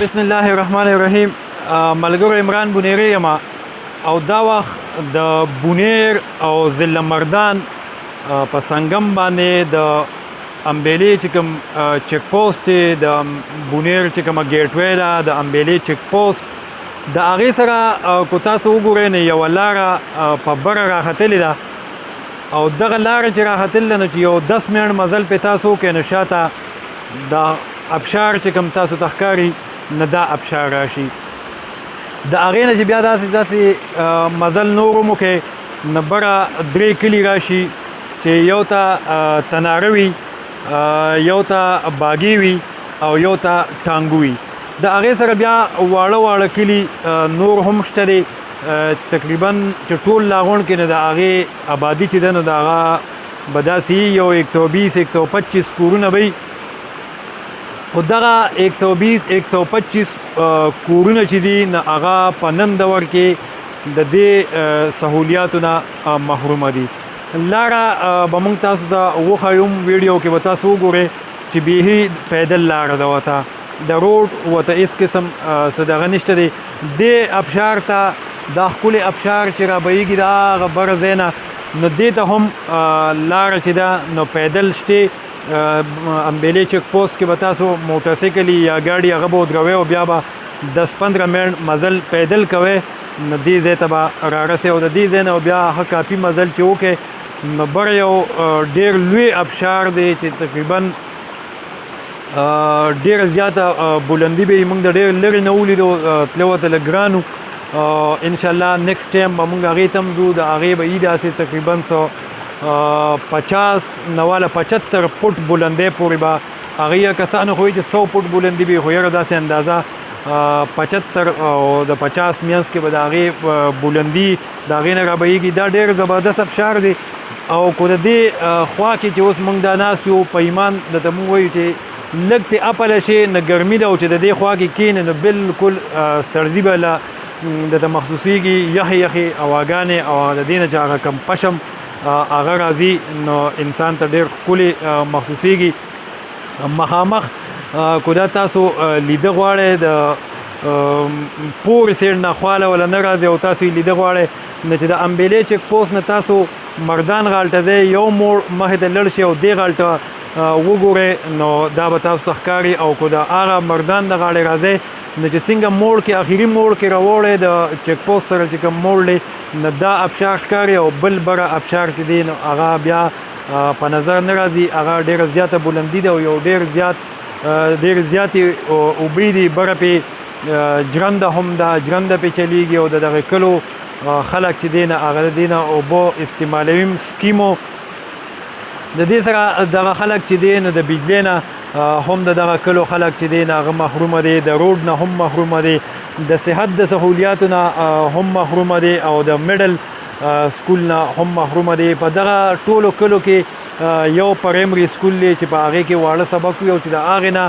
بسم الله الرحمن الرحیم. ملګرو عمران بونیری یم او دا وخت د بونیر او ضلع مردان په سنگم باندې د امبیلی چې کوم چک پوسټ دی د بونیر چې کومه ګیټ وی ده د امبیلی چک پوسټ د هغې سره کو تاسو وګورئ نو یوه لاره په بره راختلې ده او دغه لاره چې راختلې ده نو چې یو 10 منټ مزل پې تاسو وکړئ نو شاته د ابشار چې کوم تاسو ته ښکاري نه دا ابشار راشي د هغې نه چې بیا داسې مزل نور هم وکړئ نو بره 3 کلي راشي چې یو ته تناره وي یو ته باګي وي او یو ته ټانګو وي د هغې سره بیا واړه واړه کلي نور هم شته دی تقریبا چې ټول لاغونډ کې نه د هغې آبادي چې ده نو د هغه به داسې یو 120-125 کورونه به خو دغه 120-125 کورونه چې دي نو هغه په نن دور کې د دې سهولیاتو نه محرومه دي. لاره به موږ تاسو ته وښیم ویډیو کې به تاسو وګورئ چې بیخي پیدل لاره ده ورته د روډ ورته هېڅ قسم څه دغه نشته دی. دې ابشار ته دا ښکلې ابشار چې رابهیږي د هغه بره ځای نه نو دې ته هم لاره چې ده نو پیدل شته. امبیلی چک پوسټ کې به تاسو موټرسایکل یا ګاډي هغه به ودروئ او بیا به 10-15 منټ مزل پیدل کوئ نو دې ځای ته به رارسئ او د دې ځای نه بیا ښه کافي مزل چې وکړئ نو بره یو ډېر لوی ابشار دی چې تقریبا ډېره زیاته بلندي به یې موږ د ډېر لرې نه ولیدو تلو ورته لږ ګران و. انشاءالله نیکسټ ټایم به موږ هغې ته هم ځو د هغې به یي داسې تقریبا 50 نواله 75 فوټ بلندۍ پورې به هغې کسانو خو چې 100 فوټ بلندي به خو یاره داسې اندازه 75 او د 50 منځ کې به د هغې بلندي د هغې نه رابهیږي. دا ډېر زبردست ابشار دی او کو د دې خوا کې چې اوس موږ دا ناست یو په ایمان درته موږ وایو چې لږ ترې اپله شي نه ګرمي ده او چې د دې خوا کې کښېنې نو بالکل سړزي به له درته محسوسېږي یخې یخې هواګانې او د دې نه چې هغه کم پشم هغه راځي نو انسان ته ډېر ښکلې محسوسېږي. مخامخ کو دا تاسو لیده غواړئ د پورې سیډ نه خواله ولا نه راځي او تاسو یې لیده غواړئ نو چې د امبیلی چک پوسټ نه تاسو مردان غالټه دی یو موړ مخې ته لړ شي او دې غالټه وګورئ نو دا به تاسو ته ښکاري او کو د هغه مردان د غاړې راځئ نو چې څنګه موړ کې اخري موړ کې راوړئ د چک پوسټ سره چې کوم موړ دی نو دا ابشار ښکاري او بل بره ابشار چې دی نو هغه بیا په نظر نه راځي هغه ډېره زیاته بلندي ده او یو ډېر زیاتې اوبې دي بره پې جرنده هم ده جرنده پې چلیږي او د دغه کلو خلک چې دی نه هغه د دې نه اوبه استعمالوي سکیمو د دې سره دغه خلک چې دی نو د بجلۍ نه هم د دغه کلو خلک چې دی نه هغه محرومه دی د روډ نه هم محرومه دی د صحت د سهولیاتو نه هم محرومه دی او د میډل سکول نه هم محرومه دی. په دغه ټولو کلو کې یو پرایمري سکول دی چې په هغې کې واړه سبق وي او چې د هغې نه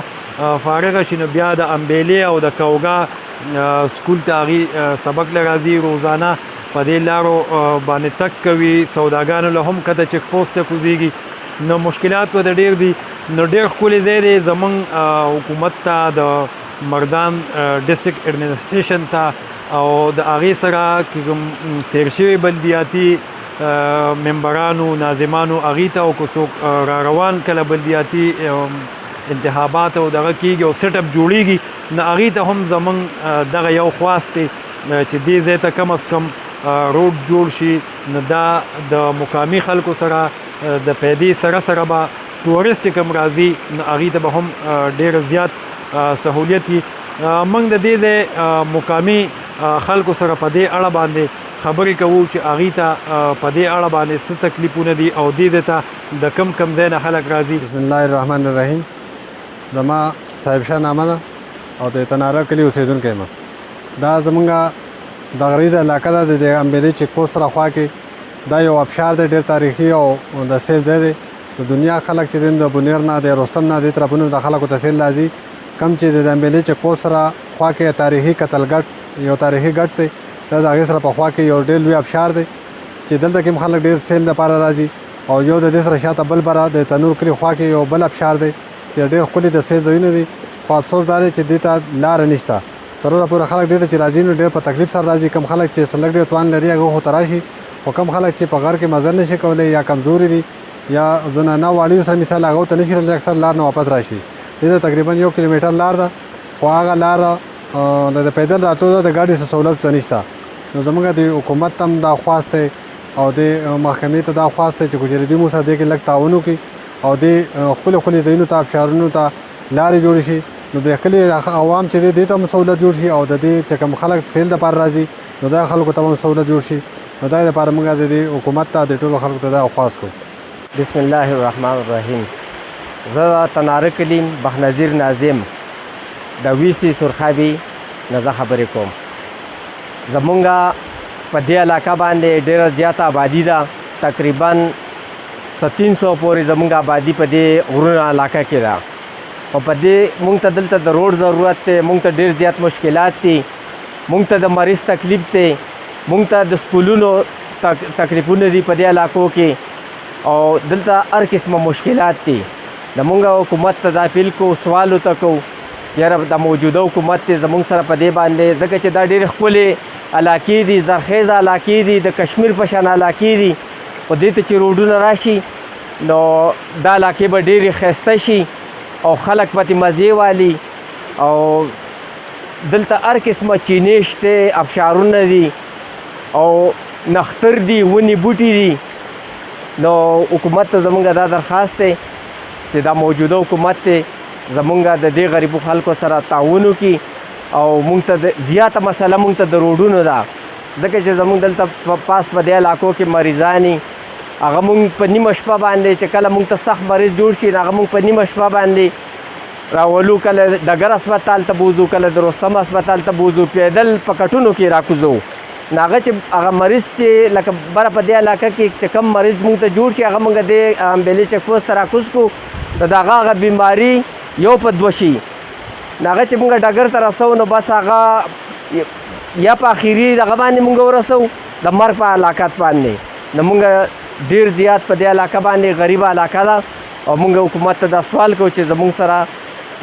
فارغه شي نو بیا د امبیلی او د کوګا سکول ته هغې سبق له راځي روزانه په دې لارو باندې تګ کوي سوداګانو له هم کته چک پوسټ ته کوزیږي نو مشکلات به د ډېر دي نو ډېر ښکلی ځای دی زموږ حکومت ته د مردان ډسټرکټ ایډمنسټریشن ته او د هغې سره کوم تیر شوي بلدیاتي ممبرانو ناظمانو هغې ته او که څوک را روان کله بلدیاتي انتخابات او دغه کېږي او سیټ اپ جوړېږي نو هغې ته هم زموږ دغه یو خواست دی چې دې ځای ته کم از کم روډ جوړ شي نو دا د مقامي خلکو سره د پیدې سره سره به ټورسټ چې کوم راځي نو هغې ته به هم ډېر زیات سهولیت وي. موږ د دې ځای مقامي خلکو سره په دې اړه باندې خبرې کوو چې هغې ته په دې اړه باندې څه تکلیفونه دي او دې ځای ته د کم ځای نه خلک راځي. بسم الله الرحمن الرحیم. زما صاحب شاه نامه ده او د تناره کلي اوسېدونکی یم. دا زمونږ د غریزه علاقه ده د امبیلی چک پوسټ سره خوا کې دا یو ابشار دی ډېر تاریخي او د سیل ځای دی. د دنیا خلک چې دي د بونیر نه د رستم نه دې طرفونو د خلکو ته سیل راځي کم چې د امبیلی چک پوسټ سره خوا کې تاریخي کتلګټ یو تاریخي ګټ دی دا د هغې سره په خوا کې یو ډېر لوی ابشار دی چې دلته کې هم خلک ډېر سیل دپاره راځي او یو د دې سره شاته بل بره د تنور کلي خوا کې یو بل ابشار دی چې ډېر ښکلي د سیل ځایونه دي خو افسوس دا دی چې دې ته لاره نشته تر اوسه پورې خلک دې ته چې راځي نو ډېر په تکلیف سره راځي کم خلک چې سلګ ډېر توان لري هغه خو ته راشي خو کم خلک چې په غر کې مزل نشي کولی یا کمزوري دي یا زنانه واړیو سره مثال هغه ته نشي راتلی اکثر لار نه واپس راشي دې ته تقریبا 1 کیلومتر لار ده خو هغه لاره د پیدل راتلو د ګاډي څه سهولت ته نشته نو زموږ د حکومت ته هم دا خواست دی او د محکمې ته دا خواست دی چې ګوجرې موږ سره دې کې لږ تعاون وکړي او د خپلو ځایونو ته ابشارونو ته لارې جوړې شي نو د کلي عوام چې دی دې ته هم سهولت جوړ شي او د دې چې کوم خلک سیل دپاره راځي نو دا خلکو ته هم سهولت جوړ شي نو دا دپاره موږ د دې حکومت ته د ټولو خلکو ته دا خواست کوو بسم الله الرحمن الرحیم زه تناره کلیم بخنظیر ناظم د ویسی سرخابي نه زه خبرې کوم زمونږ په دې علاقه باندې ډېره زیاته آبادي ده تقریبا 300 پورې زمونږ آبادي په دې غرونو علاقه کې ده او په دې مونږ ته دلته د روډ ضرورت دی مونږ ته ډېر زیات مشکلات دي مونږ ته د مریض تکلیف دی مونږ ته د سکولونو تکلیفونه دي په دې علاقو کې او دلته هر قسمه مشکلات دي د مونږ حکومت ته دا اپیل کوو سوال ورته کوو یاره د موجوده حکومت دی زمونږ سره په دې باندې ځکه چې دا ډېرې ښکلې علاقې دي زرخیزه علاقې دي د کشمیر په شان علاقې دي خو دې ته چې روډونه راشي نو دا علاقې به ډېرې ښایسته شي او خلک پکې مزې والي او دلته هر قسمه چینې شته ابشارونه دي او نختر دي ونې بوټي دي نو حکومت ته زمونږ دا درخواست دی چې دا موجوده حکومت دی زمونږ د دې غریبو خلکو سره تعاون وکړي او مونږ ته زیاته مسله مونږ ته د روډونو ده ځکه چې زمونږ دلته پاس په دې علاقو کې مریضان هغه مونږ په نیمه شپه باندې چې کله مونږ ته سخت مریض جوړ شي هغه مونږ په نیمه شپه باندې راولو کله ډګر هسپتال ته بوځو کله د رستم هسپتال ته بوځو پیدل په کټونو کې راکوزو نو هغه چې هغه مریض چې لکه بره په دې علاقه کې چې کم مریض مونږ ته جوړ شي هغه مونږ د امبیلي چک پوسټ ته راکوز کړو د هغه بیماري یو په دوه شي نو هغه چې مونږ ډګر ته رسو نو بس هغه یا په اخري دغه باندې مونږ ورسو د مرګ په علاقات باندې نو مونږ ډېر زیات په دې علاقه باندې غریبه علاقه ده او مونږ حکومت ته دا سوال کوو چې زمونږ سره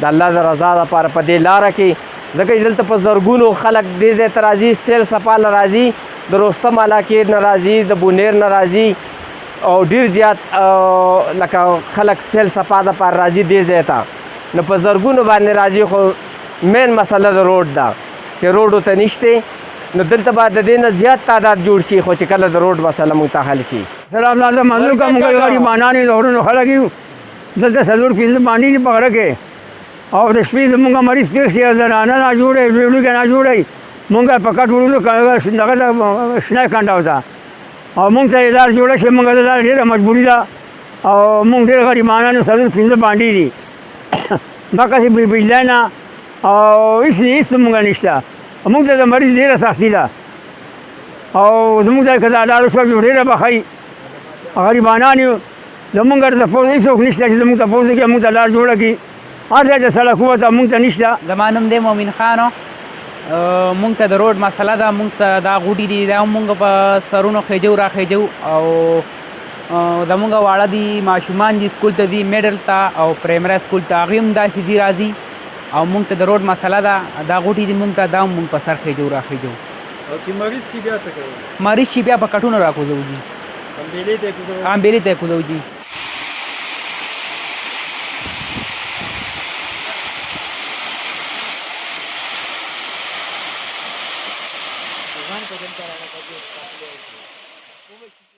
د الله د رضا دپاره په دې لاره کې ځکه چې دلته په زرګونو خلک دې ځای ته راځي سیل سپا نه راځي د رستم علاقې نه راځي د بونیر نه راځي او ډېر زیات لکه خلک سیل سپا دپاره راځي دې ځای ته نو په زرګونو باندې راځي خو مین مسله د روډ ده چې روډ ورته نشته نو دلته به د دې نه زیات تعداد جوړ شي خو چې کله د روډ مسله مونږ ته حل شي سلام الله منظور کا مونږ غریبانان د غرونو خلک یو دلته څلور پنځه باندې په غره کې او د شپې زمونږ مریض پېښ شي زنانه نه جوړی لویلوګې نه جوړی مونږ په کټ وړلو دغه شنه کنډه وته او مونږ ته لار جوړه شي مونږ ته ډېره مجبوري ده او مونږ ډېر غریبانان څلور پنځه باندې دي دغسې بجلی نه او هېڅ مونږ نشته مونږ ته د مریض ډېره سختي ده او زمونږ ته که دا لار وشوه ډېره به ښایي غریبانان یو زمونږ تپوس هېڅوک نشته چې زمونږ تپوس وکړي مونږ ته لار جوړه کړي هر ځای ته سړک ووته مونږ ته نشته زما نوم دی مومن خانو مونږ ته د روډ مسله ده مونږ ته دا غوټي دي دا مونږ په سرونو خېجو را خېجو او زمونږ واړه دي ماشومان دي سکول ته دي میډل ته او پرایمري سکول ته هغوی هم داسې دي راځي او مونږ ته د روډ مسله ده دا غوټي دي مونږ ته دا هم مونږ په سر خېجو را خېجو مریض شي بیا په کټونو را کوزو جي امبېلې ته یې کوزو جي Iván, que te encarga de